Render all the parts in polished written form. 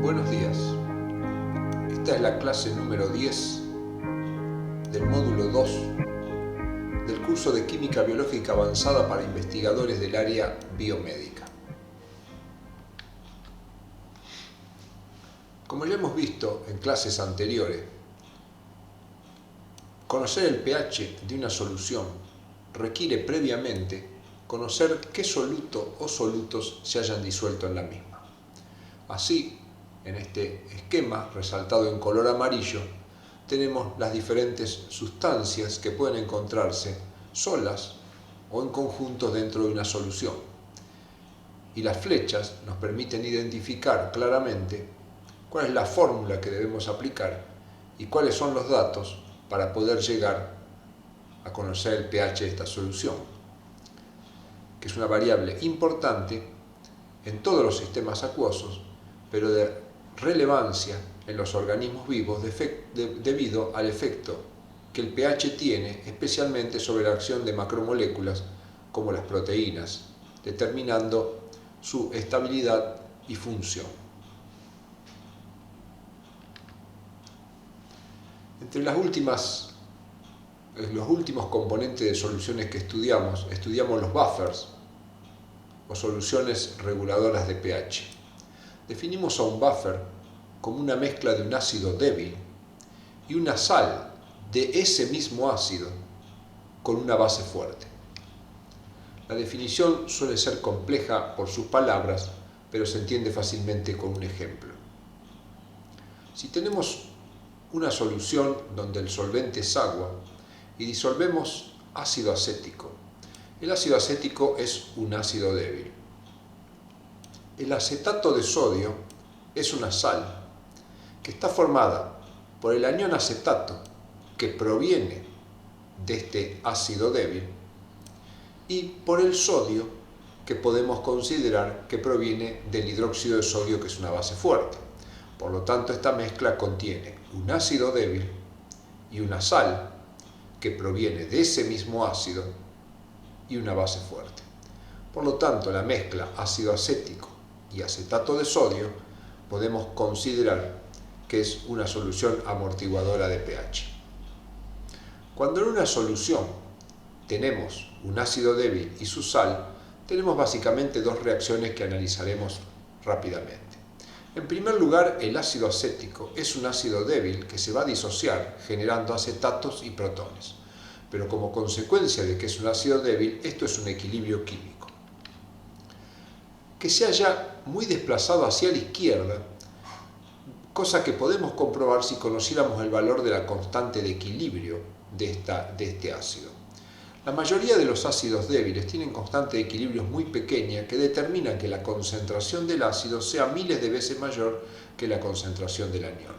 Buenos días. Esta es la clase número 10 del módulo 2 del curso de Química Biológica Avanzada para investigadores del área biomédica. Como ya hemos visto en clases anteriores, conocer el pH de una solución requiere previamente conocer qué soluto o solutos se hayan disuelto en la misma. Así, en este esquema resaltado en color amarillo, tenemos las diferentes sustancias que pueden encontrarse solas o en conjuntos dentro de una solución. Y las flechas nos permiten identificar claramente cuál es la fórmula que debemos aplicar y cuáles son los datos para poder llegar a conocer el pH de esta solución, que es una variable importante en todos los sistemas acuosos, pero de relevancia en los organismos vivos debido al efecto que el pH tiene especialmente sobre la acción de macromoléculas como las proteínas, determinando su estabilidad y función. Entre los últimos componentes de soluciones que estudiamos los buffers o soluciones reguladoras de pH. Definimos a un buffer como una mezcla de un ácido débil y una sal de ese mismo ácido con una base fuerte. La definición suele ser compleja por sus palabras, pero se entiende fácilmente con un ejemplo. Si tenemos una solución donde el solvente es agua y disolvemos ácido acético, el ácido acético es un ácido débil. El acetato de sodio es una sal que está formada por el anión acetato, que proviene de este ácido débil, y por el sodio, que podemos considerar que proviene del hidróxido de sodio, que es una base fuerte. Por lo tanto, esta mezcla contiene un ácido débil y una sal que proviene de ese mismo ácido y una base fuerte. Por lo tanto, la mezcla ácido acético y acetato de sodio podemos considerar que es una solución amortiguadora de pH. Cuando en una solución tenemos un ácido débil y su sal, tenemos básicamente dos reacciones que analizaremos rápidamente. En primer lugar, el ácido acético es un ácido débil que se va a disociar generando acetatos y protones. Pero como consecuencia de que es un ácido débil, esto es un equilibrio químico que se halla muy desplazado hacia la izquierda, cosa que podemos comprobar si conociéramos el valor de la constante de equilibrio de este ácido. La mayoría de los ácidos débiles tienen constante de equilibrio muy pequeña que determinan que la concentración del ácido sea miles de veces mayor que la concentración del anión.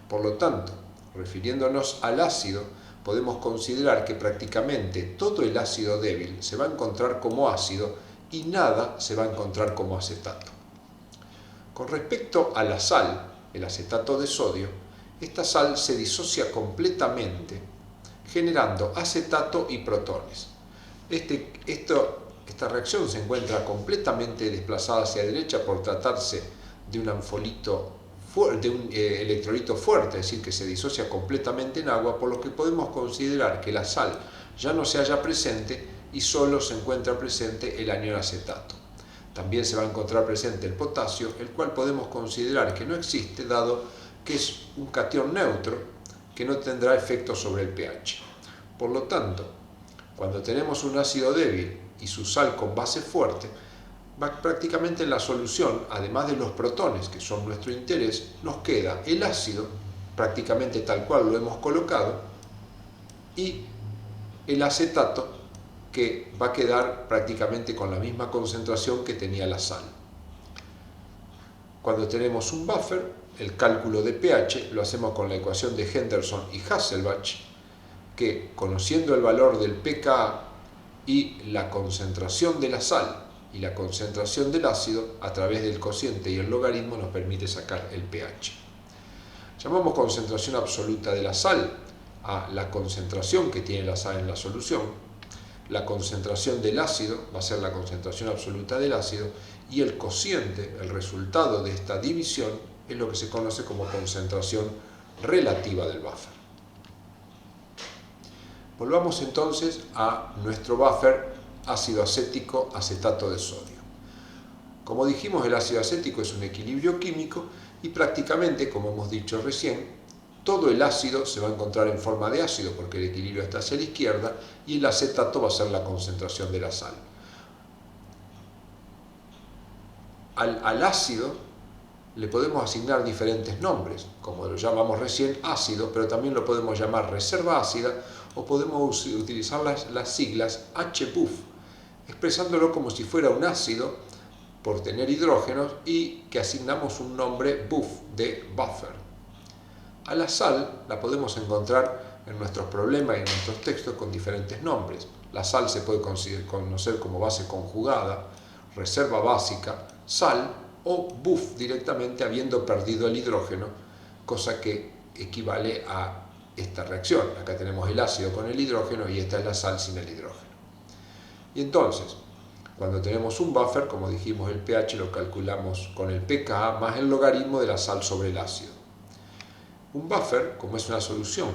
Por lo tanto, refiriéndonos al ácido, podemos considerar que prácticamente todo el ácido débil se va a encontrar como ácido y nada se va a encontrar como acetato. Con respecto a la sal, el acetato de sodio, esta sal se disocia completamente generando acetato y protones. Esta reacción se encuentra completamente desplazada hacia la derecha por tratarse de un electrolito fuerte, es decir, que se disocia completamente en agua, por lo que podemos considerar que la sal ya no se halla presente y solo se encuentra presente el anión acetato. También se va a encontrar presente el potasio, el cual podemos considerar que no existe, dado que es un catión neutro que no tendrá efecto sobre el pH. Por lo tanto, cuando tenemos un ácido débil y su sal con base fuerte, prácticamente en la solución, además de los protones, que son nuestro interés, nos queda el ácido, prácticamente tal cual lo hemos colocado, y el acetato, que va a quedar prácticamente con la misma concentración que tenía la sal. Cuando tenemos un buffer, el cálculo de pH lo hacemos con la ecuación de Henderson y Hasselbalch, que conociendo el valor del pKa y la concentración de la sal y la concentración del ácido, a través del cociente y el logaritmo nos permite sacar el pH. Llamamos concentración absoluta de la sal a la concentración que tiene la sal en la solución. La concentración del ácido va a ser la concentración absoluta del ácido y el cociente, el resultado de esta división, es lo que se conoce como concentración relativa del buffer. Volvamos entonces a nuestro buffer ácido acético acetato de sodio. Como dijimos, el ácido acético es un equilibrio químico y prácticamente, como hemos dicho recién, todo el ácido se va a encontrar en forma de ácido porque el equilibrio está hacia la izquierda y el acetato va a ser la concentración de la sal. Al ácido le podemos asignar diferentes nombres, como lo llamamos recién ácido, pero también lo podemos llamar reserva ácida o podemos utilizar las siglas HBUF, expresándolo como si fuera un ácido por tener hidrógenos y que asignamos un nombre BUF de buffer. A la sal la podemos encontrar en nuestros problemas y en nuestros textos con diferentes nombres. La sal se puede conocer como base conjugada, reserva básica, sal o BUF directamente habiendo perdido el hidrógeno, cosa que equivale a esta reacción. Acá tenemos el ácido con el hidrógeno y esta es la sal sin el hidrógeno. Y entonces, cuando tenemos un buffer, como dijimos, el pH lo calculamos con el pKa más el logaritmo de la sal sobre el ácido. Un buffer, como es una solución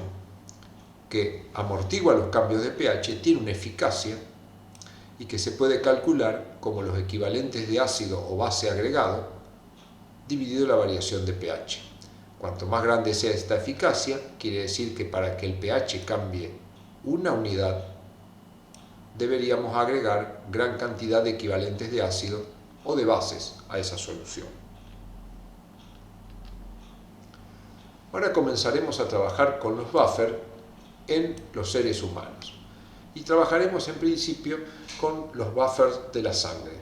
que amortigua los cambios de pH, tiene una eficacia y que se puede calcular como los equivalentes de ácido o base agregado dividido la variación de pH. Cuanto más grande sea esta eficacia, quiere decir que para que el pH cambie una unidad, deberíamos agregar gran cantidad de equivalentes de ácido o de bases a esa solución. Ahora comenzaremos a trabajar con los buffers en los seres humanos y trabajaremos en principio con los buffers de la sangre.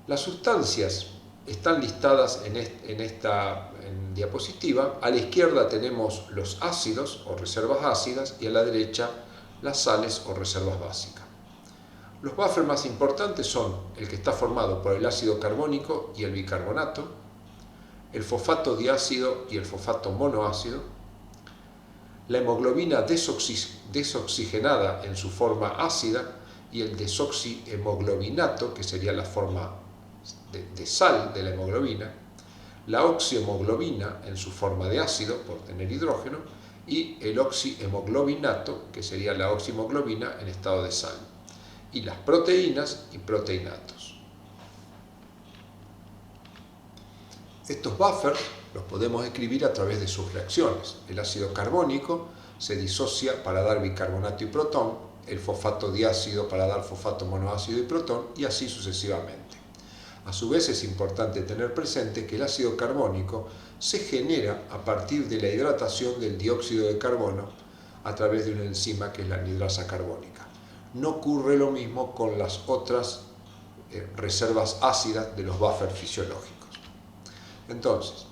Las sustancias están listadas en esta diapositiva. A la izquierda tenemos los ácidos o reservas ácidas y a la derecha las sales o reservas básicas. Los buffers más importantes son el que está formado por el ácido carbónico y el bicarbonato, el fosfato diácido y el fosfato monoácido, la hemoglobina desoxigenada en su forma ácida y el desoxihemoglobinato, que sería la forma de sal de la hemoglobina, la oxihemoglobina en su forma de ácido por tener hidrógeno y el oxihemoglobinato, que sería la oxihemoglobina en estado de sal, y las proteínas y proteinatos. Estos buffers los podemos escribir a través de sus reacciones. El ácido carbónico se disocia para dar bicarbonato y protón, el fosfato diácido para dar fosfato monoácido y protón, y así sucesivamente. A su vez es importante tener presente que el ácido carbónico se genera a partir de la hidratación del dióxido de carbono a través de una enzima que es la anhidrasa carbónica. No ocurre lo mismo con las otras reservas ácidas de los buffers fisiológicos. Entonces,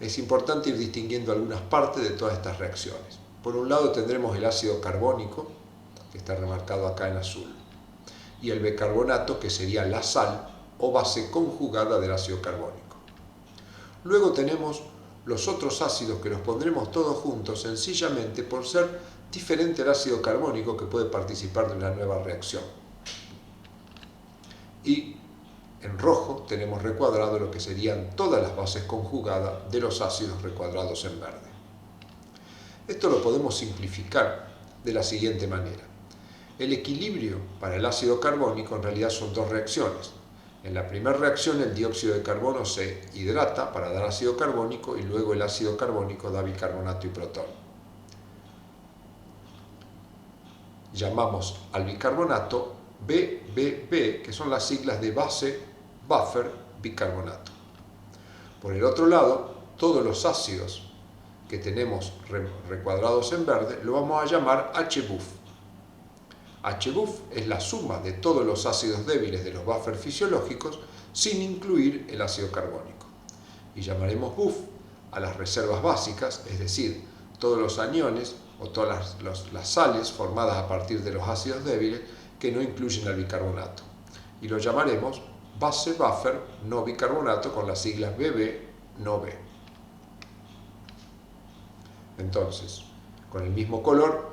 es importante ir distinguiendo algunas partes de todas estas reacciones. Por un lado tendremos el ácido carbónico, que está remarcado acá en azul, y el bicarbonato, que sería la sal o base conjugada del ácido carbónico. Luego tenemos los otros ácidos que los pondremos todos juntos sencillamente por ser diferente al ácido carbónico que puede participar de una nueva reacción. Y en rojo tenemos recuadrado lo que serían todas las bases conjugadas de los ácidos recuadrados en verde. Esto lo podemos simplificar de la siguiente manera. El equilibrio para el ácido carbónico en realidad son dos reacciones. En la primera reacción el dióxido de carbono se hidrata para dar ácido carbónico y luego el ácido carbónico da bicarbonato y protón. Llamamos al bicarbonato BBB, que son las siglas de base, buffer, bicarbonato. Por el otro lado, todos los ácidos que tenemos recuadrados en verde lo vamos a llamar HBUF. HBUF es la suma de todos los ácidos débiles de los buffers fisiológicos sin incluir el ácido carbónico. Y llamaremos BUF a las reservas básicas, es decir, todos los aniones o todas las sales formadas a partir de los ácidos débiles que no incluyen al bicarbonato. Y lo llamaremos base buffer no bicarbonato con las siglas BB no B. Entonces, con el mismo color,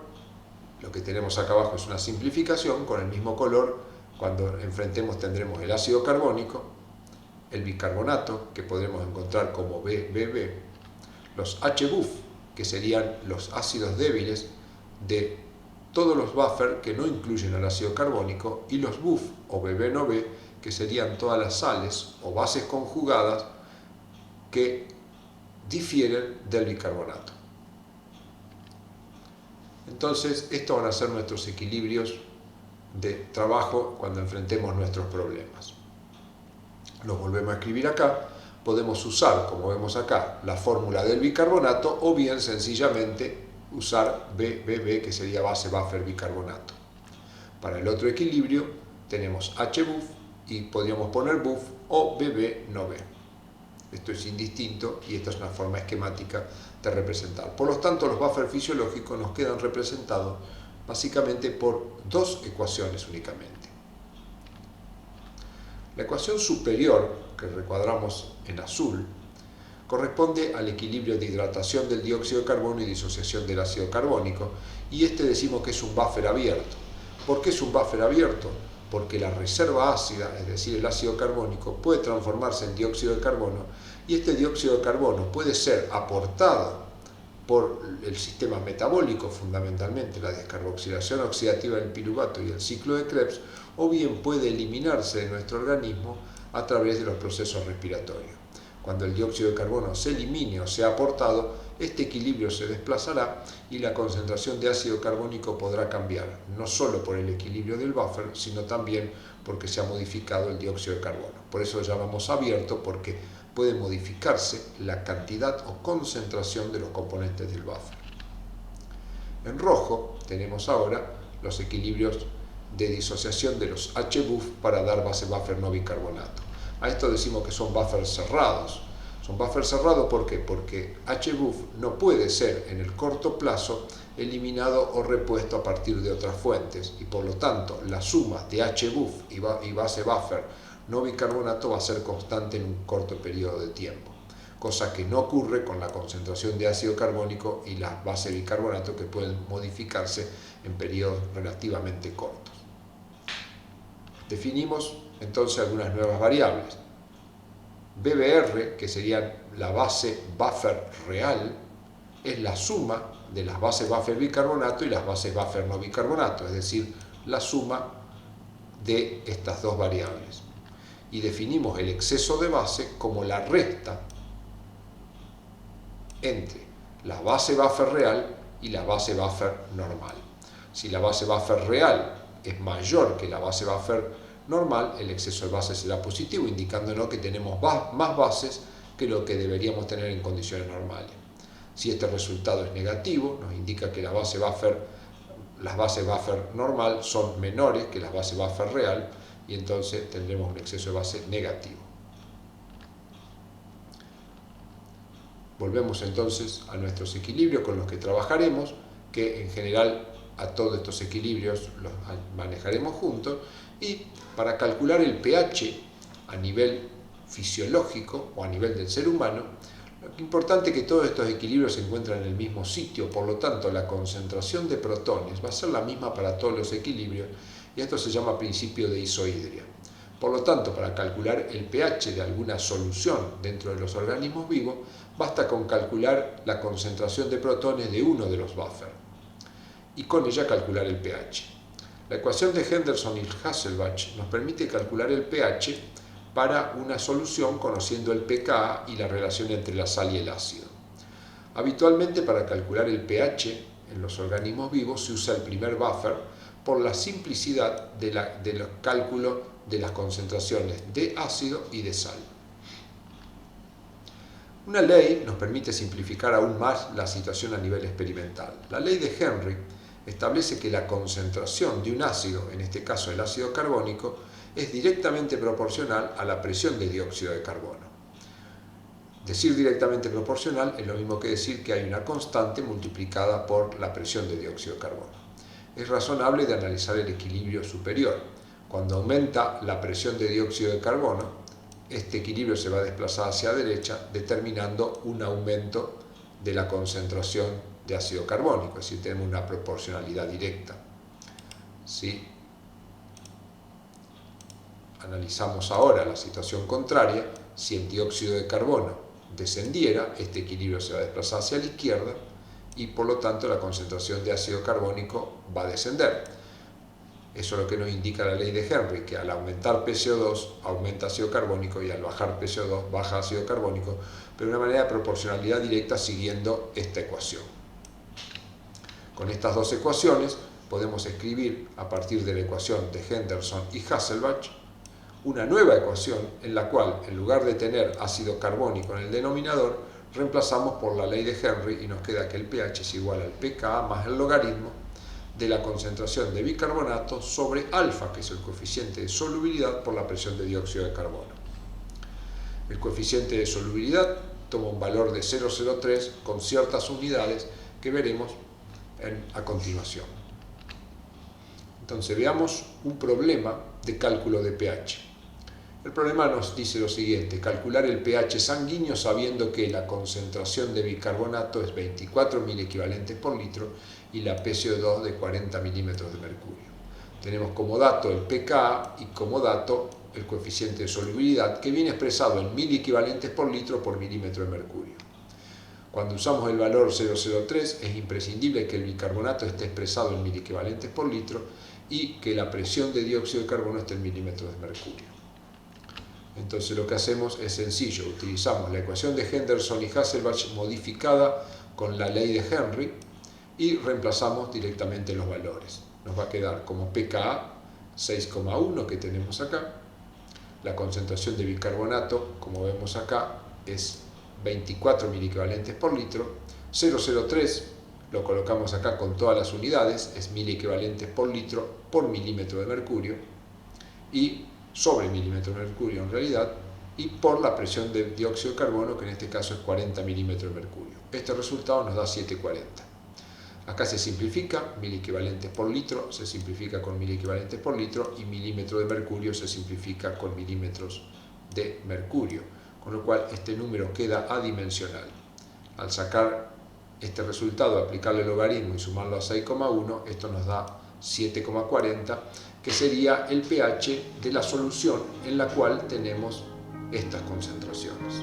lo que tenemos acá abajo es una simplificación. Con el mismo color, cuando enfrentemos tendremos el ácido carbónico el bicarbonato, que podremos encontrar como BBB, los HBUF, que serían los ácidos débiles de todos los buffers que no incluyen el ácido carbónico, y los BUF o BB no B, que serían todas las sales o bases conjugadas que difieren del bicarbonato. Entonces, estos van a ser nuestros equilibrios de trabajo cuando enfrentemos nuestros problemas. Los volvemos a escribir acá. Podemos usar, como vemos acá, la fórmula del bicarbonato, o bien sencillamente usar BBB, que sería base buffer bicarbonato. Para el otro equilibrio tenemos HBUF y podríamos poner BUF o BB no B. Esto es indistinto y esta es una forma esquemática de representar. Por lo tanto, los buffers fisiológicos nos quedan representados básicamente por dos ecuaciones únicamente. La ecuación superior, que recuadramos en azul, corresponde al equilibrio de hidratación del dióxido de carbono y disociación del ácido carbónico, y este decimos que es un buffer abierto. ¿Por qué es un buffer abierto? Porque la reserva ácida, es decir, el ácido carbónico, puede transformarse en dióxido de carbono, y este dióxido de carbono puede ser aportado por el sistema metabólico, fundamentalmente la descarboxilación oxidativa del piruvato y el ciclo de Krebs, o bien puede eliminarse de nuestro organismo a través de los procesos respiratorios. Cuando el dióxido de carbono se elimine o sea aportado, este equilibrio se desplazará y la concentración de ácido carbónico podrá cambiar, no solo por el equilibrio del buffer, sino también porque se ha modificado el dióxido de carbono. Por eso lo llamamos abierto, porque puede modificarse la cantidad o concentración de los componentes del buffer. En rojo tenemos ahora los equilibrios de disociación de los HBUF para dar base buffer no bicarbonato. A esto decimos que son buffers cerrados. Son buffers cerrados ¿por qué? Porque HBUF no puede ser en el corto plazo eliminado o repuesto a partir de otras fuentes, y por lo tanto la suma de HBUF y base buffer no bicarbonato va a ser constante en un corto periodo de tiempo, cosa que no ocurre con la concentración de ácido carbónico y la base bicarbonato, que pueden modificarse en periodos relativamente cortos. Definimos entonces algunas nuevas variables. BBR, que sería la base buffer real, es la suma de las bases buffer bicarbonato y las bases buffer no bicarbonato, es decir, la suma de estas dos variables. Y definimos el exceso de base como la resta entre la base buffer real y la base buffer normal. Si la base buffer real es mayor que la base buffer normal, el exceso de base será positivo, indicándonos que tenemos más bases que lo que deberíamos tener en condiciones normales. Si este resultado es negativo, nos indica que las bases buffer normal son menores que las bases buffer real, y entonces tendremos un exceso de base negativo. Volvemos entonces a nuestros equilibrios con los que trabajaremos, que en general a todos estos equilibrios los manejaremos juntos, y para calcular el pH a nivel fisiológico o a nivel del ser humano, lo importante es que todos estos equilibrios se encuentran en el mismo sitio, por lo tanto la concentración de protones va a ser la misma para todos los equilibrios, y esto se llama principio de isohidria. Por lo tanto, para calcular el pH de alguna solución dentro de los organismos vivos, basta con calcular la concentración de protones de uno de los buffers y con ella calcular el pH. La ecuación de Henderson y Hasselbalch nos permite calcular el pH para una solución conociendo el pKa y la relación entre la sal y el ácido. Habitualmente, para calcular el pH en los organismos vivos se usa el primer buffer por la simplicidad de los cálculos de las concentraciones de ácido y de sal. Una ley nos permite simplificar aún más la situación a nivel experimental. La ley de Henry establece que la concentración de un ácido, en este caso el ácido carbónico, es directamente proporcional a la presión de dióxido de carbono. Decir directamente proporcional es lo mismo que decir que hay una constante multiplicada por la presión de dióxido de carbono. Es razonable de analizar el equilibrio superior. Cuando aumenta la presión de dióxido de carbono, este equilibrio se va a desplazar hacia la derecha, determinando un aumento de la concentración de ácido carbónico, es decir, tenemos una proporcionalidad directa. ¿Sí? Analizamos ahora la situación contraria. Si el dióxido de carbono descendiera, este equilibrio se va a desplazar hacia la izquierda y por lo tanto la concentración de ácido carbónico va a descender. Eso es lo que nos indica la ley de Henry, que al aumentar PCO2 aumenta ácido carbónico y al bajar PCO2 baja ácido carbónico, pero de una manera de proporcionalidad directa siguiendo esta ecuación. Con estas dos ecuaciones podemos escribir a partir de la ecuación de Henderson y Hasselbalch una nueva ecuación en la cual, en lugar de tener ácido carbónico en el denominador, reemplazamos por la ley de Henry y nos queda que el pH es igual al pKa más el logaritmo de la concentración de bicarbonato sobre alfa, que es el coeficiente de solubilidad por la presión de dióxido de carbono. El coeficiente de solubilidad toma un valor de 0,03 con ciertas unidades que veremos a continuación. Entonces veamos un problema de cálculo de pH. El problema nos dice lo siguiente: calcular el pH sanguíneo sabiendo que la concentración de bicarbonato es 24 milequivalentes por litro y la PCO2 de 40 milímetros de mercurio. Tenemos como dato el pKa y como dato el coeficiente de solubilidad, que viene expresado en milequivalentes por litro por milímetro de mercurio. Cuando usamos el valor 0,03 es imprescindible que el bicarbonato esté expresado en milequivalentes por litro y que la presión de dióxido de carbono esté en milímetros de mercurio. Entonces lo que hacemos es sencillo: utilizamos la ecuación de Henderson y Hasselbalch modificada con la ley de Henry y reemplazamos directamente los valores. Nos va a quedar como pKa 6,1 que tenemos acá. La concentración de bicarbonato, como vemos acá, es 24 milequivalentes por litro. 0,03 lo colocamos acá con todas las unidades, es milequivalentes por litro por milímetro de mercurio y sobre milímetro de mercurio en realidad, y por la presión de dióxido de carbono, que en este caso es 40 milímetros de mercurio. Este resultado nos da 740. Acá se simplifica, milequivalentes por litro se simplifica con milequivalentes por litro y milímetro de mercurio se simplifica con milímetros de mercurio, con lo cual este número queda adimensional. Al sacar este resultado, aplicarle el logaritmo y sumarlo a 6,1, esto nos da 7,40, que sería el pH de la solución en la cual tenemos estas concentraciones.